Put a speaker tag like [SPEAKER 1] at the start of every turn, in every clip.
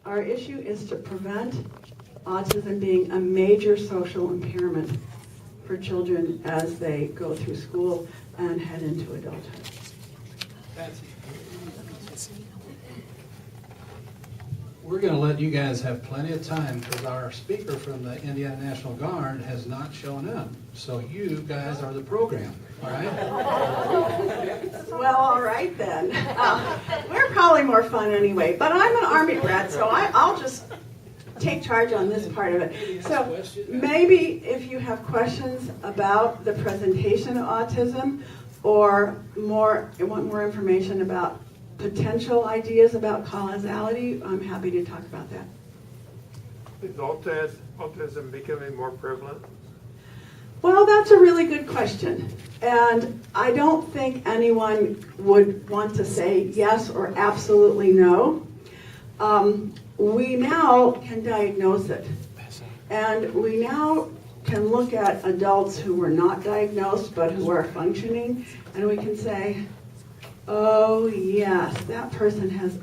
[SPEAKER 1] Our issue is to prevent autism being a major social impairment for children as they go through school and head into adulthood.
[SPEAKER 2] Patsy. We're going to let you guys have plenty of time because our speaker from the Indiana National Guard has not shown up. So you guys are the program, all right?
[SPEAKER 1] Well, all right then. We're probably more fun anyway, but I'm an Army brat, so I'll just take charge on this part of it. So maybe if you have questions about the presentation of autism or want more information about potential ideas about causality, I'm happy to talk about that.
[SPEAKER 3] Is autism becoming more prevalent?
[SPEAKER 1] Well, that's a really good question. And I don't think anyone would want to say yes or absolutely no. We now can diagnose it. And we now can look at adults who were not diagnosed but who are functioning, and we can say, oh yes, that person has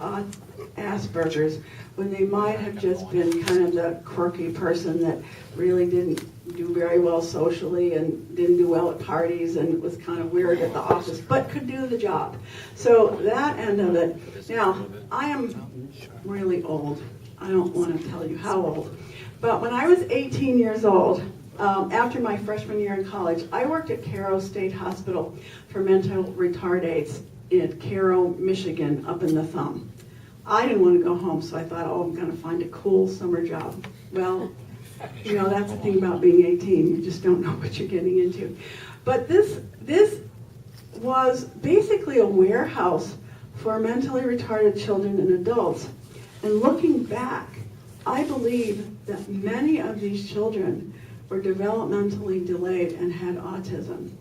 [SPEAKER 1] Asperger's, when they might have just been kind of the quirky person that really didn't do very well socially and didn't do well at parties and was kind of weird at the office, but could do the job. So that end of it. Now, I am really old. I don't want to tell you how old. But when I was 18 years old, after my freshman year in college, I worked at Cairo State Hospital for mental retardates in Cairo, Michigan, up in the thumb. I didn't want to go home, so I thought, oh, I'm going to find a cool summer job. Well, you know, that's the thing about being 18. You just don't know what you're getting into. But this was basically a warehouse for mentally retarded children and adults. And looking back, I believe that many of these children were developmentally delayed and had autism.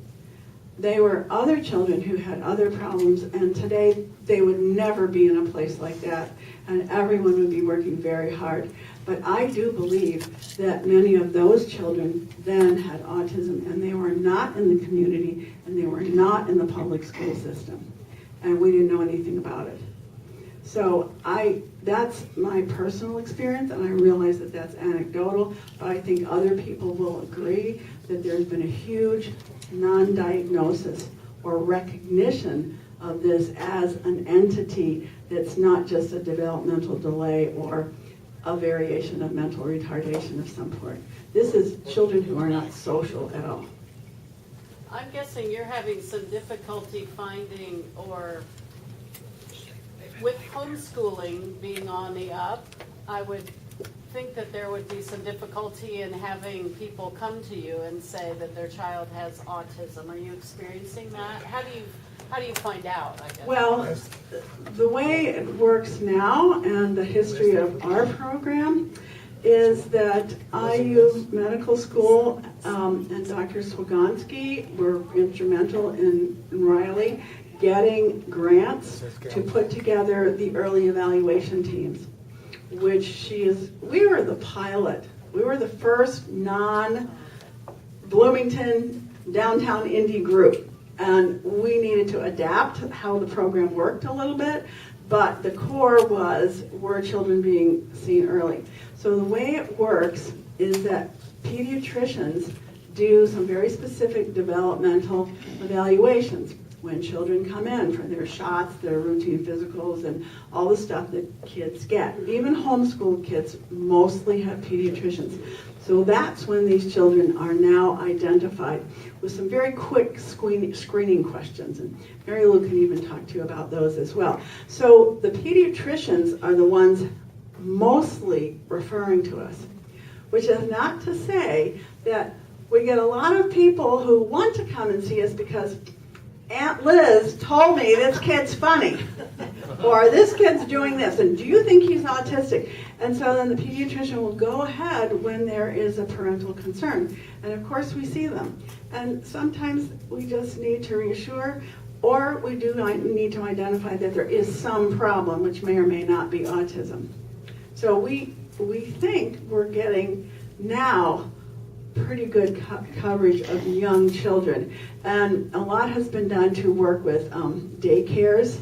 [SPEAKER 1] They were other children who had other problems, and today they would never be in a place like that, and everyone would be working very hard. But I do believe that many of those children then had autism, and they were not in the community, and they were not in the public school system, and we didn't know anything about it. So that's my personal experience, and I realize that that's anecdotal, but I think other people will agree that there's been a huge non-diagnosis or recognition of this as an entity that's not just a developmental delay or a variation of mental retardation of some sort. This is children who are not social at all.
[SPEAKER 4] I'm guessing you're having some difficulty finding, or with homeschooling being on the up, I would think that there would be some difficulty in having people come to you and say that their child has autism. Are you experiencing that? How do you find out, I guess?
[SPEAKER 1] Well, the way it works now and the history of our program is that IU Medical School and Dr. Swagonski were instrumental in Riley getting grants to put together the early evaluation teams, which we were the pilot. We were the first non-Bloomington downtown Indy group, and we needed to adapt how the program worked a little bit, but the core were children being seen early. So the way it works is that pediatricians do some very specific developmental evaluations when children come in for their shots, their routine physicals, and all the stuff that kids get. Even homeschooled kids mostly have pediatricians. So that's when these children are now identified with some very quick screening questions. And Mary Lou can even talk to you about those as well. So the pediatricians are the ones mostly referring to us, which is not to say that we get a lot of people who want to come and see us because Aunt Liz told me this kid's funny, or this kid's doing this, and do you think he's autistic? And so then the pediatrician will go ahead when there is a parental concern. And of course we see them. And sometimes we just need to reassure, or we do need to identify that there is some problem, which may or may not be autism. So we think we're getting now pretty good coverage of young children. And a lot has been done to work with daycares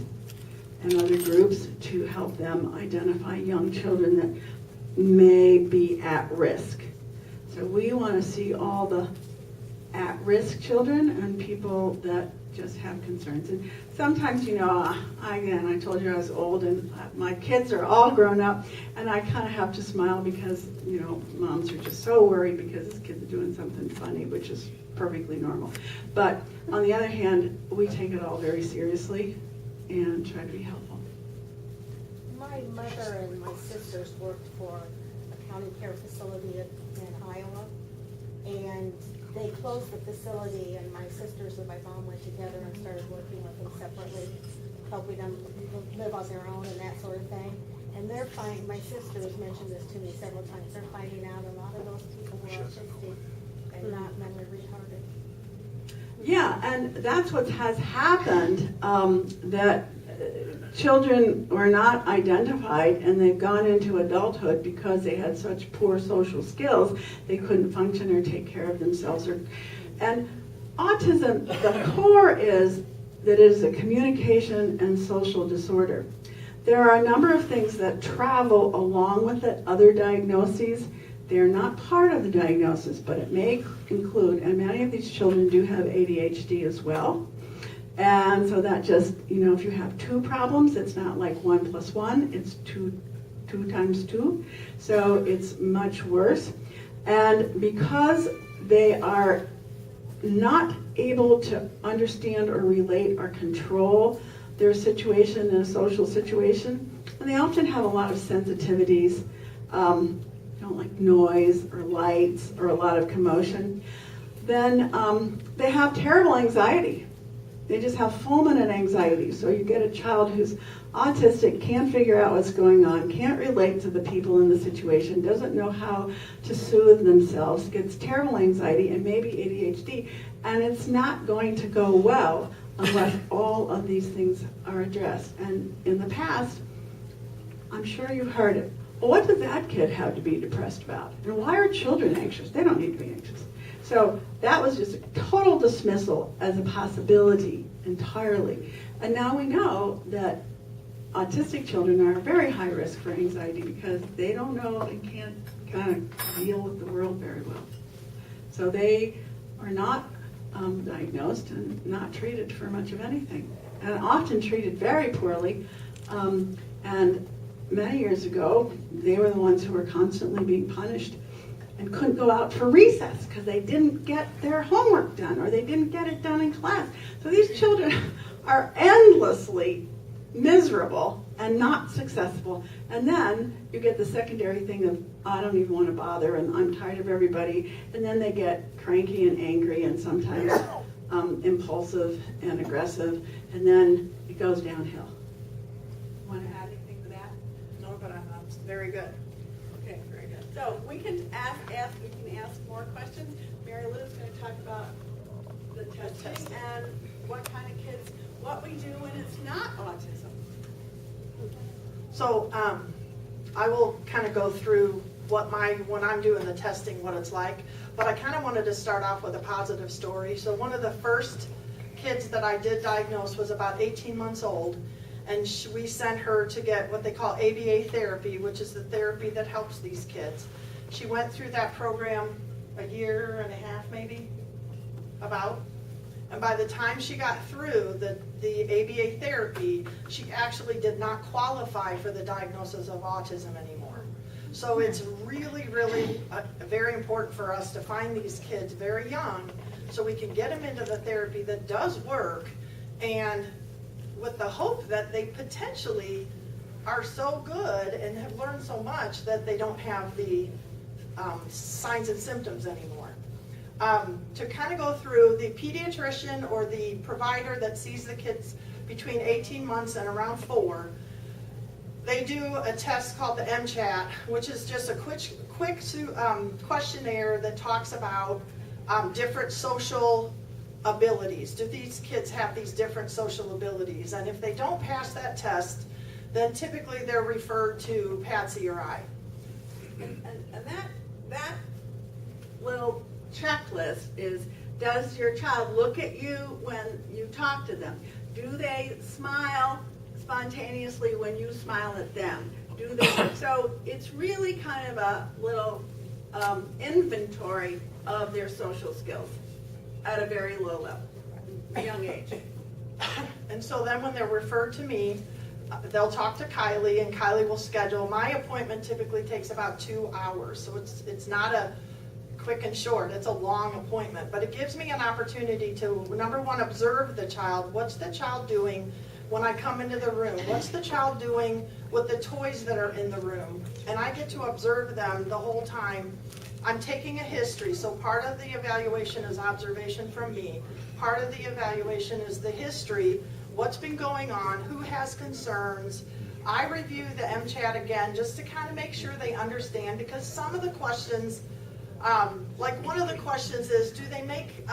[SPEAKER 1] and other groups to help them identify young children that may be at risk. So we want to see all the at-risk children and people that just have concerns. And sometimes, I told you I was old, and my kids are all grown up, and I kind of have to smile because, moms are just so worried because this kid's doing something funny, which is perfectly normal. But on the other hand, we take it all very seriously and try to be helpful.
[SPEAKER 5] My mother and my sisters worked for a county care facility in Iowa, and they closed the facility, and my sisters and my mom went together and started working with them separately, helping them live on their own and that sort of thing. And my sisters mentioned this to me several times, they're finding out a lot of those people were autistic and not mentally retarded.
[SPEAKER 1] Yeah, and that's what has happened, that children were not identified and they've gone into adulthood because they had such poor social skills, they couldn't function or take care of themselves. And autism, the core is that it is a communication and social disorder. There are a number of things that travel along with it, other diagnoses. They're not part of the diagnosis, but it may include, and many of these children do have ADHD as well. And so that just, if you have two problems, it's not like 1 + 1, it's two times 2. So it's much worse. And because they are not able to understand or relate or control their situation in a social situation, and they often have a lot of sensitivities, don't like noise or lights or a lot of commotion, then they have terrible anxiety. They just have fulminant anxiety. So you get a child who's autistic, can't figure out what's going on, can't relate to the people in the situation, doesn't know how to soothe themselves, gets terrible anxiety and maybe ADHD, and it's not going to go well unless all of these things are addressed. And in the past, I'm sure you've heard it, well, what does that kid have to be depressed about? And why are children anxious? They don't need to be anxious. So that was just a total dismissal as a possibility entirely. And now we know that autistic children are very high risk for anxiety because they don't know and can't kind of deal with the world very well. So they are not diagnosed and not treated for much of anything, and often treated very poorly. And many years ago, they were the ones who were constantly being punished and couldn't go out for recess because they didn't get their homework done or they didn't get it done in class. So these children are endlessly miserable and not successful. And then you get the secondary thing of, I don't even want to bother and I'm tired of everybody. And then they get cranky and angry and sometimes impulsive and aggressive. And then it goes downhill. Want to add anything to that?
[SPEAKER 6] No, but I'm very good.
[SPEAKER 1] Okay, very good. So we can ask more questions. Mary Lou is going to talk about the testing and what kind of kids, what we do when it's not autism.
[SPEAKER 6] So I will kind of go through when I'm doing the testing, what it's like. But I kind of wanted to start off with a positive story. So one of the first kids that I did diagnose was about 18 months old. And we sent her to get what they call ABA therapy, which is the therapy that helps these kids. She went through that program a year and a half, maybe, about. And by the time she got through the ABA therapy, she actually did not qualify for the diagnosis of autism anymore. So it's really, really very important for us to find these kids very young so we can get them into the therapy that does work, and with the hope that they potentially are so good and have learned so much that they don't have the signs and symptoms anymore. To kind of go through, the pediatrician or the provider that sees the kids between 18 months and around 4, they do a test called the MCHAT, which is just a quick questionnaire that talks about different social abilities. Do these kids have these different social abilities? And if they don't pass that test, then typically they're referred to Patsy or I.
[SPEAKER 1] And that little checklist is, does your child look at you when you talk to them? Do they smile spontaneously when you smile at them? Do they? So it's really kind of a little inventory of their social skills at a very low level, young age.
[SPEAKER 6] And so then when they're referred to me, they'll talk to Kylie, and Kylie will schedule. My appointment typically takes about 2 hours, so it's not a quick and short, it's a long appointment. But it gives me an opportunity to, number one, observe the child. What's the child doing when I come into the room? What's the child doing with the toys that are in the room? And I get to observe them the whole time. I'm taking a history, so part of the evaluation is observation from me. Part of the evaluation is the history, what's been going on, who has concerns. I review the MChat again just to kind of make sure they understand, because some of the questions, like one of the questions is, do they make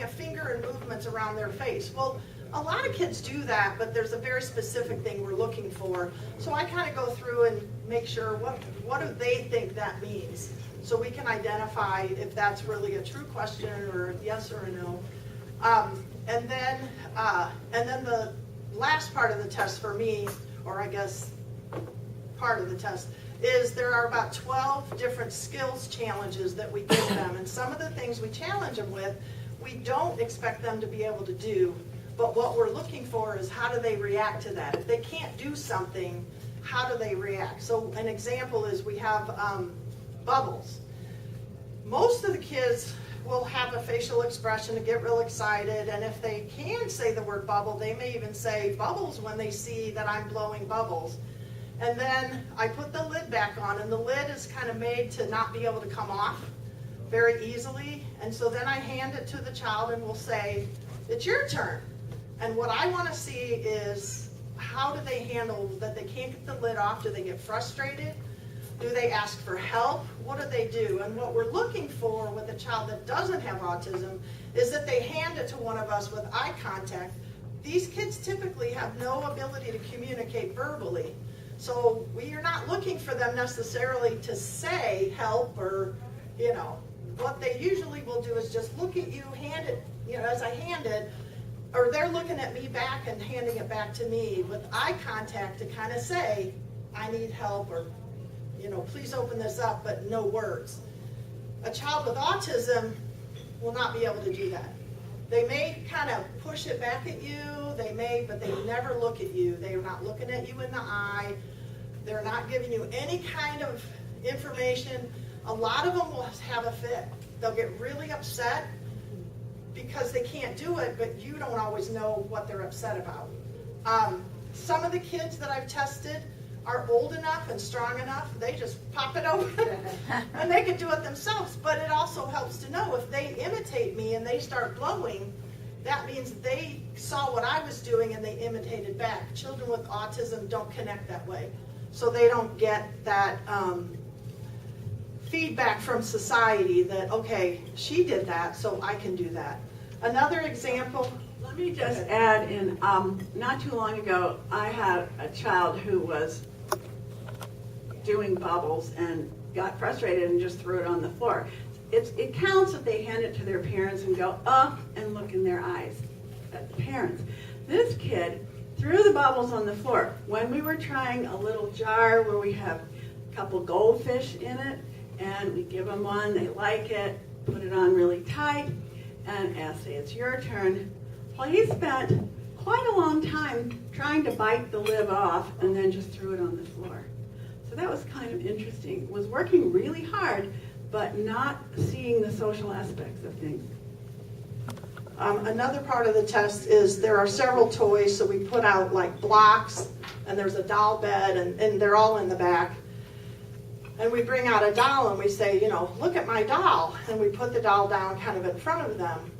[SPEAKER 6] finger and movements around their face? Well, a lot of kids do that, but there's a very specific thing we're looking for. So I kind of go through and make sure what do they think that means, so we can identify if that's really a true question or a yes or a no. And then the last part of the test for me, or I guess part of the test, is there are about 12 different skills challenges that we give them. And some of the things we challenge them with, we don't expect them to be able to do, but what we're looking for is how do they react to that. If they can't do something, how do they react? So an example is we have bubbles. Most of the kids will have a facial expression to get real excited, and if they can say the word bubble, they may even say bubbles when they see that I'm blowing bubbles. And then I put the lid back on, and the lid is kind of made to not be able to come off very easily. And so then I hand it to the child and we'll say, it's your turn. And what I want to see is, how do they handle that they can't get the lid off? Do they get frustrated? Do they ask for help? What do they do? And what we're looking for with a child that doesn't have autism is that they hand it to one of us with eye contact. These kids typically have no ability to communicate verbally. So we are not looking for them necessarily to say help, or, what they usually will do is just look at you, hand it, as I hand it, or they're looking at me back and handing it back to me with eye contact to kind of say, I need help, or, please open this up, but no words. A child with autism will not be able to do that. They may kind of push it back at you, but they never look at you. They're not looking at you in the eye. They're not giving you any kind of information. A lot of them will have a fit. They'll get really upset because they can't do it, but you don't always know what they're upset about. Some of the kids that I've tested are old enough and strong enough, they just pop it open and they can do it themselves. But it also helps to know if they imitate me and they start blowing, that means they saw what I was doing and they imitated back. Children with autism don't connect that way. So they don't get that feedback from society that, okay, she did that, so I can do that. Another example.
[SPEAKER 1] Let me just add in, not too long ago, I had a child who was doing bubbles and got frustrated and just threw it on the floor. It counts if they hand it to their parents and go up and look in their eyes at the parents. This kid threw the bubbles on the floor. When we were trying a little jar where we have a couple goldfish in it, and we give them one, they like it, put it on really tight, and say, it's your turn. Well, he spent quite a long time trying to bite the lid off and then just threw it on the floor. So that was kind of interesting. Was working really hard, but not seeing the social aspects of things.
[SPEAKER 6] Another part of the test is there are several toys, so we put out like blocks, and there's a doll bed, and they're all in the back. And we bring out a doll and we say, look at my doll. And we put the doll down kind of in front of them.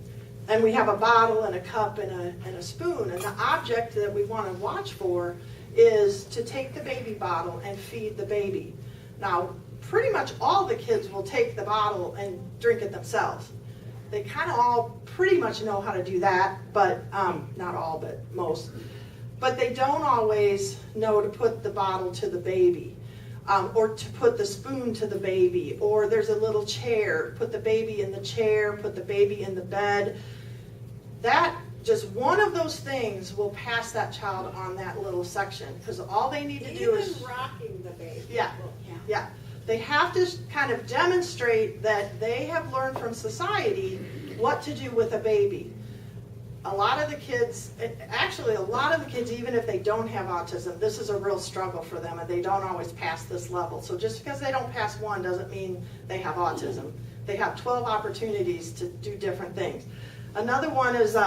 [SPEAKER 6] And we have a bottle and a cup and a spoon. And the object that we want to watch for is to take the baby bottle and feed the baby. Now, pretty much all the kids will take the bottle and drink it themselves. They kind of all pretty much know how to do that, but not all, but most. But they don't always know to put the bottle to the baby. Or to put the spoon to the baby, or there's a little chair, put the baby in the chair, put the baby in the bed. That just one of those things will pass that child on that little section, because all they need to do is.
[SPEAKER 1] Even rocking the baby.
[SPEAKER 6] Yeah.
[SPEAKER 1] will count.
[SPEAKER 6] Yeah, they have to kind of demonstrate that they have learned from society what to do with a baby. A lot of the kids, actually a lot of the kids, even if they don't have autism, this is a real struggle for them and they don't always pass this level. So just because they don't pass one doesn't mean they have autism. They have 12 opportunities to do different things. Another one is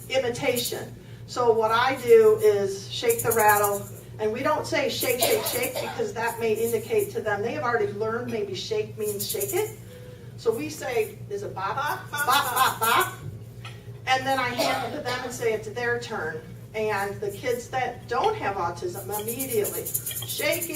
[SPEAKER 6] imitation. So what I do is shake the rattle, and we don't say shake, shake, shake, because that may indicate to them they have already learned maybe shake means shake it. So we say, is it bop, bop, bop, bop, bop, and then I hand it to them and say it's their turn. And the kids that don't have autism immediately shake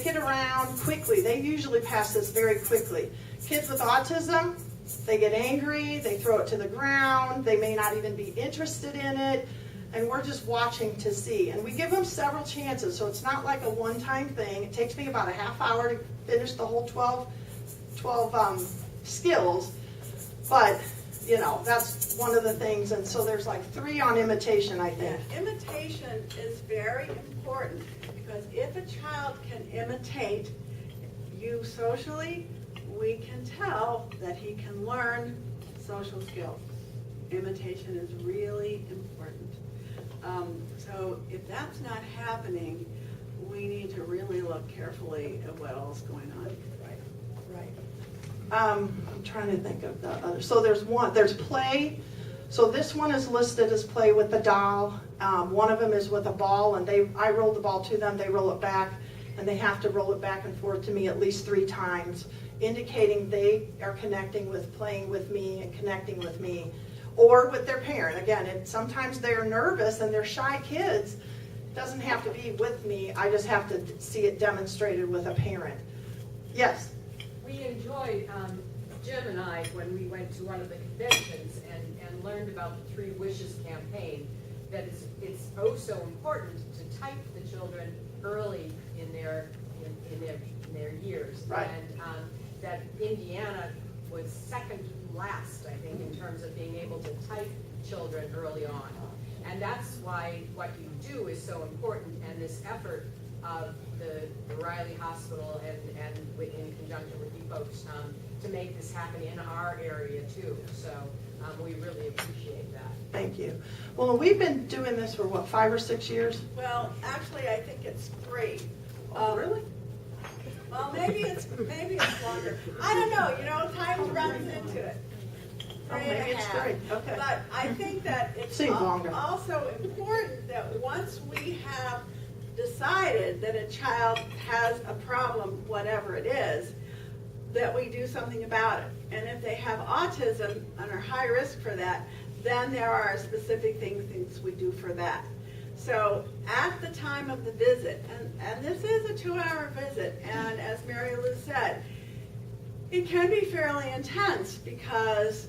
[SPEAKER 6] it around quickly. They usually pass this very quickly. Kids with autism, they get angry, they throw it to the ground, they may not even be interested in it, and we're just watching to see. And we give them several chances, so it's not like a one-time thing. It takes me about a half hour to finish the whole 12 skills, but you know, that's one of the things. And so there's like 3 on imitation, I think.
[SPEAKER 1] Yeah, imitation is very important, because if a child can imitate you socially, we can tell that he can learn social skills. Imitation is really important. So if that's not happening, we need to really look carefully at what else is going on.
[SPEAKER 6] Right. I'm trying to think of the other. So there's play. So this one is listed as play with the doll. One of them is with a ball, and I roll the ball to them, they roll it back, and they have to roll it back and forth to me at least 3 times, indicating they are connecting with playing with me and connecting with me, or with their parent. Again, sometimes they're nervous and they're shy kids. It doesn't have to be with me. I just have to see it demonstrated with a parent. Yes?
[SPEAKER 7] We enjoyed, Jim and I, when we went to one of the conventions and learned about the 3 Wishes campaign, that it's oh so important to type the children early in their years.
[SPEAKER 6] Right.
[SPEAKER 7] And that Indiana was second last, I think, in terms of being able to type children early on. And that's why what you do is so important, and this effort of the Riley Hospital and in conjunction with you folks to make this happen in our area too. So we really appreciate that.
[SPEAKER 6] Thank you. Well, we've been doing this for what, 5 or 6 years?
[SPEAKER 1] Well, actually, I think it's 3.
[SPEAKER 6] Really?
[SPEAKER 1] Well, maybe it's longer. I don't know. You know, time runs into it.
[SPEAKER 6] Oh, maybe it's 3. Okay.
[SPEAKER 1] But I think that it's
[SPEAKER 6] Seems longer.
[SPEAKER 1] also important that once we have decided that a child has a problem, whatever it is, that we do something about it. And if they have autism and are high risk for that, then there are specific things we do for that. So at the time of the visit, and this is a 2-hour visit, and as Mary Lou said, it can be fairly intense because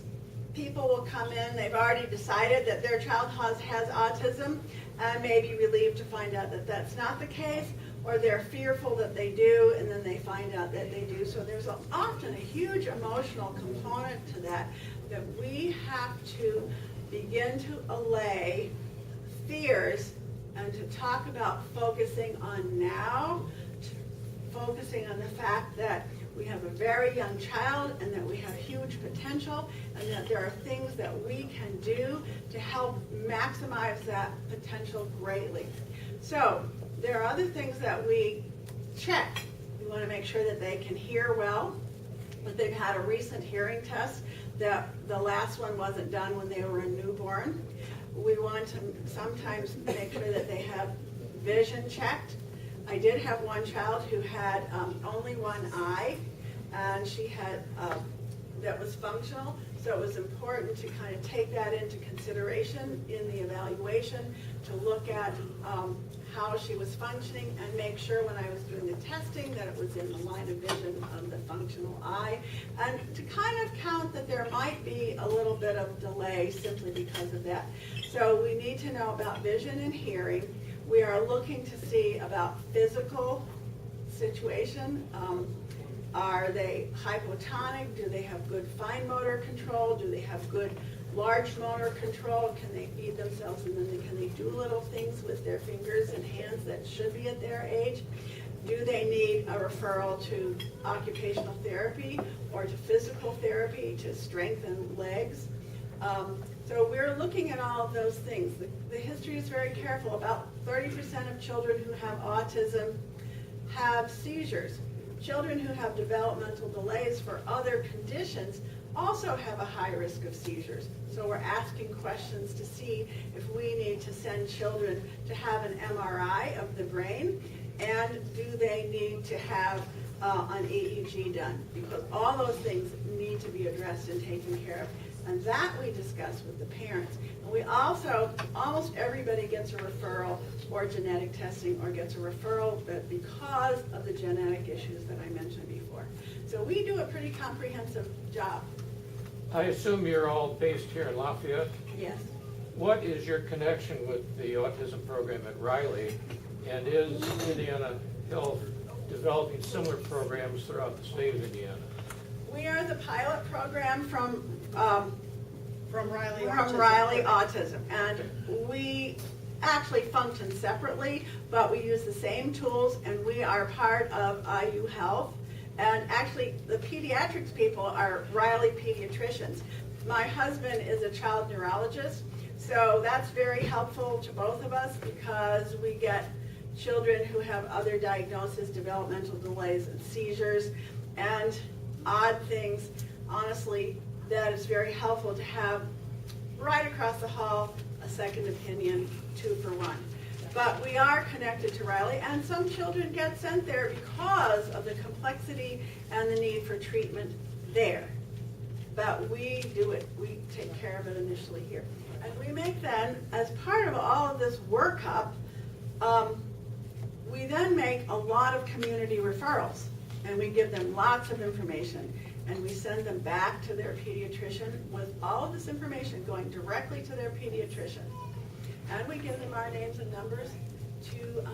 [SPEAKER 1] people will come in, they've already decided that their child has autism, and may be relieved to find out that that's not the case, or they're fearful that they do, and then they find out that they do. So there's often a huge emotional component to that we have to begin to allay fears and to talk about focusing on now, focusing on the fact that we have a very young child and that we have huge potential and that there are things that we can do to help maximize that potential greatly. So there are other things that we check. We want to make sure that they can hear well, that they've had a recent hearing test, that the last one wasn't done when they were a newborn. We want to sometimes make sure that they have vision checked. I did have one child who had only one eye, and she had that was functional, so it was important to kind of take that into consideration in the evaluation, to look at how she was functioning and make sure when I was doing the testing that it was in the line of vision of the functional eye, and to kind of count that there might be a little bit of delay simply because of that. So we need to know about vision and hearing. We are looking to see about physical situation. Are they hypotonic? Do they have good fine motor control? Do they have good large motor control? Can they feed themselves, and then can they do little things with their fingers and hands that should be at their age? Do they need a referral to occupational therapy or to physical therapy to strengthen legs? So we're looking at all of those things. The history is very careful. About 30% of children who have autism have seizures. Children who have developmental delays for other conditions also have a high risk of seizures. So we're asking questions to see if we need to send children to have an MRI of the brain, and do they need to have an EEG done? Because all those things need to be addressed and taken care of. And that we discuss with the parents. And we also, almost everybody gets a referral or genetic testing, or gets a referral because of the genetic issues that I mentioned before. So we do a pretty comprehensive job.
[SPEAKER 8] I assume you're all based here in Lafayette.
[SPEAKER 1] Yes.
[SPEAKER 8] What is your connection with the autism program at Riley? And is Indiana Health developing similar programs throughout the state of Indiana?
[SPEAKER 1] We are the pilot program from
[SPEAKER 6] Riley
[SPEAKER 1] Autism, and we actually function separately, but we use the same tools, and we are part of IU Health. And actually, the pediatrics people are Riley pediatricians. My husband is a child neurologist, so that's very helpful to both of us because we get children who have other diagnoses, developmental delays, and seizures, and odd things. Honestly, that is very helpful to have right across the hall a second opinion, 2 for 1. But we are connected to Riley, and some children get sent there because of the complexity and the need for treatment there. But we do it, we take care of it initially here. And we make then, as part of all of this workup, we then make a lot of community referrals, and we give them lots of information, and we send them back to their pediatrician with all of this information going directly to their pediatrician. And we give them our names and numbers to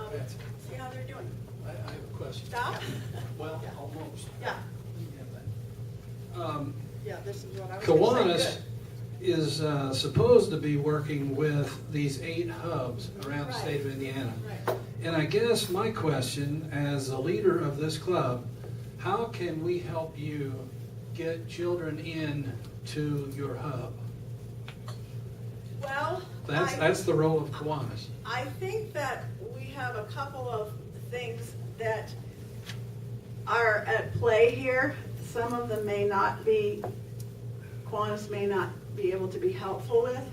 [SPEAKER 1] see how they're doing.
[SPEAKER 2] I have a question.
[SPEAKER 1] Stop?
[SPEAKER 2] Well,
[SPEAKER 6] Yeah.
[SPEAKER 2] almost.
[SPEAKER 6] Yeah,
[SPEAKER 2] Yeah,
[SPEAKER 6] this is what I was gonna say.
[SPEAKER 2] Kiwanis is supposed to be working with these 8 hubs around the state of Indiana.
[SPEAKER 1] Right.
[SPEAKER 2] And I guess my question, as the leader of this club, how can we help you get children in to your hub?
[SPEAKER 1] Well,
[SPEAKER 2] That's the role of Kiwanis.
[SPEAKER 1] I think that we have a couple of things that are at play here. Some of them may not be, Kiwanis may not be able to be helpful with,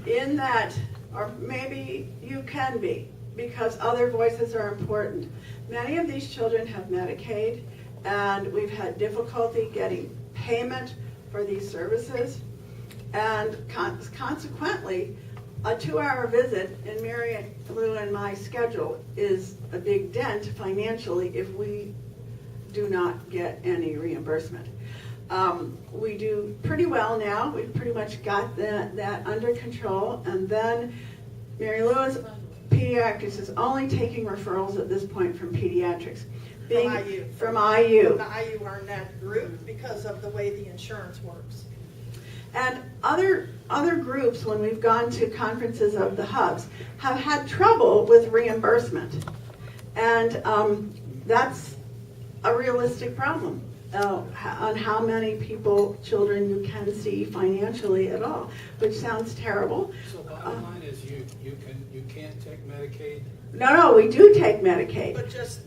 [SPEAKER 1] in that, or maybe you can be, because other voices are important. Many of these children have Medicaid, and we've had difficulty getting payment for these services. And consequently, a 2-hour visit in Mary Lou and my schedule is a big dent financially if we do not get any reimbursement. We do pretty well now. We've pretty much got that under control. And then Mary Lou's pediatrics is only taking referrals at this point from pediatrics.
[SPEAKER 6] From IU.
[SPEAKER 1] From IU.
[SPEAKER 6] The IU are in that group because of the way the insurance works.
[SPEAKER 1] And other groups, when we've gone to conferences of the hubs, have had trouble with reimbursement. And that's a realistic problem on how many children you can see financially at all, which sounds terrible.
[SPEAKER 2] So bottom line is you can't take Medicaid?
[SPEAKER 1] No, we do take Medicaid.
[SPEAKER 6] But just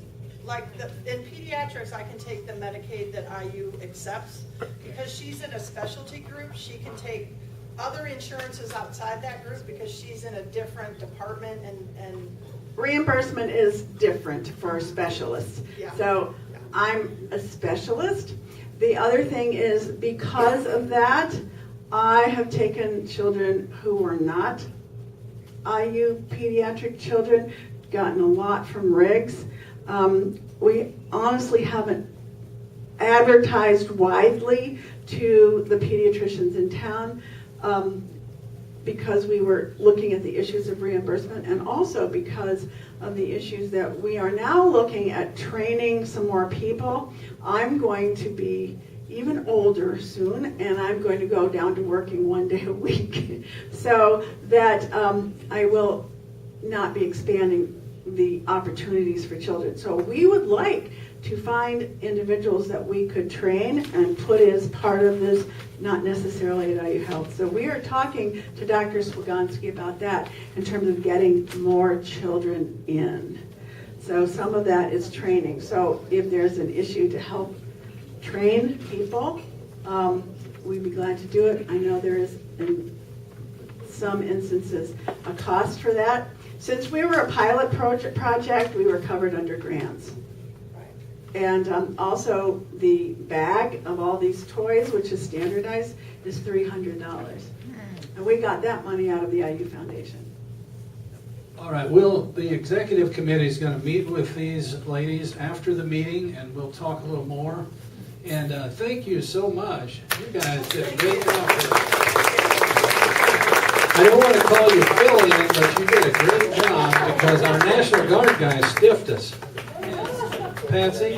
[SPEAKER 6] like in pediatrics, I can take the Medicaid that IU accepts. Because she's in a specialty group, she can take other insurances outside that group because she's in a different department and
[SPEAKER 1] Reimbursement is different for specialists.
[SPEAKER 6] Yeah.
[SPEAKER 1] So I'm a specialist. The other thing is, because of that, I have taken children who were not IU pediatric children, gotten a lot from Riggs. We honestly haven't advertised widely to the pediatricians in town because we were looking at the issues of reimbursement, and also because of the issues that we are now looking at training some more people. I'm going to be even older soon, and I'm going to go down to working 1 day a week. So that I will not be expanding the opportunities for children. So we would like to find individuals that we could train and put as part of this, not necessarily at IU Health. So we are talking to Dr. Swagonski about that in terms of getting more children in. So some of that is training. So if there's an issue to help train people, we'd be glad to do it. I know there is, in some instances, a cost for that. Since we were a pilot project, we were covered under grants. And also the bag of all these toys, which is standardized, is $300. And we got that money out of the IU Foundation.
[SPEAKER 2] All right, the executive committee is going to meet with these ladies after the meeting, and we'll talk a little more. And thank you so much. You guys did a great job for us. I don't want to call you fill-in, but you did a great job because our National Guard guy stiffed us. Patsy?